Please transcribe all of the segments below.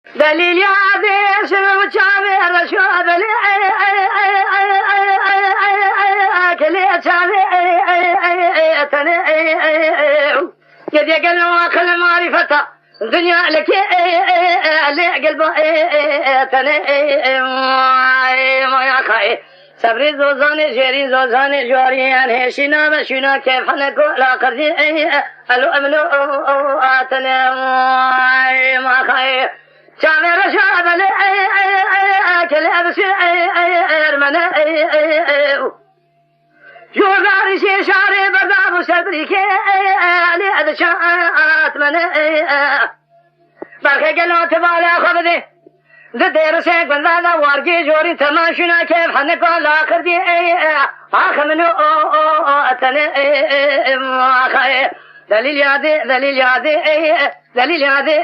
دلیل یادش رو چاوی رشاد کلی چاوی تنه يدي قلنا كل معرفة الدنيا لك اللي قلبه تنه ما يخاي صبري زوزاني جيري زوزاني جواريان هشينا مشينا كيف حنكو لا قردي الو امنو تنه ما خاي شامي رشاد كل ابسي ارمنا جوغاري شي شاري برداب صبري كي علي ادشات من برخي قلو تبالي خبدي دير سيك بندادا وارجي جوري تماشينا كيف حنكو لاخر دي آخر منو اتني خاي دليل يادي دليل يادي دليل يادي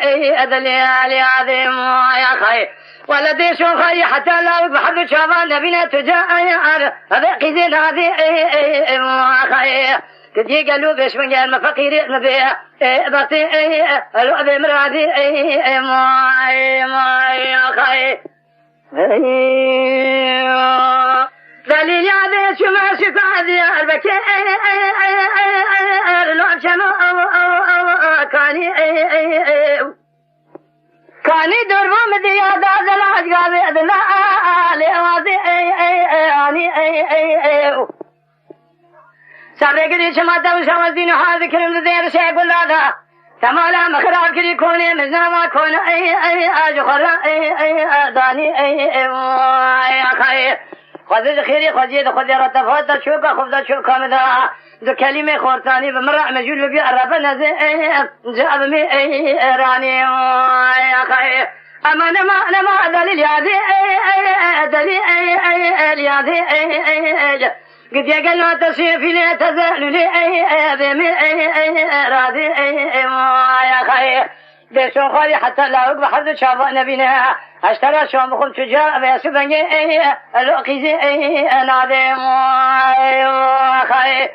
دليل يادي يا خاي ولدي شو خاي حتى لا بحد شافان نبينا تجاه هذا قيزين هذه خاي تجي قالوا بيش من قال ما فقير نبي بطي الو ابي مرادي ما خاي دليل يا شو ما شفا ذي البكي لو شنو كاني دربو مدي يا دازل اجغابي ادلا لوازي اني سابقري شماتا وشوازين هذا كلمة دير شيء قول هذا تمالا مخراب كري كوني مزنا ما كون اجخرا داني اخي خذ خيري خذ رتفات شوكا خذ شوكا مذا ذو كلمة خورتاني بمرع مجول بي الربنا جاب مي راني اخي اما نما دليل يادي دليل يادي قد يقلوا تسيفي لي تزال لي بمي رادي يا خي ديشو خالي حتى لا يقبح حد شافا نبينا اشترى شو بخل شجاع بيسبني الوقيزي نادي خي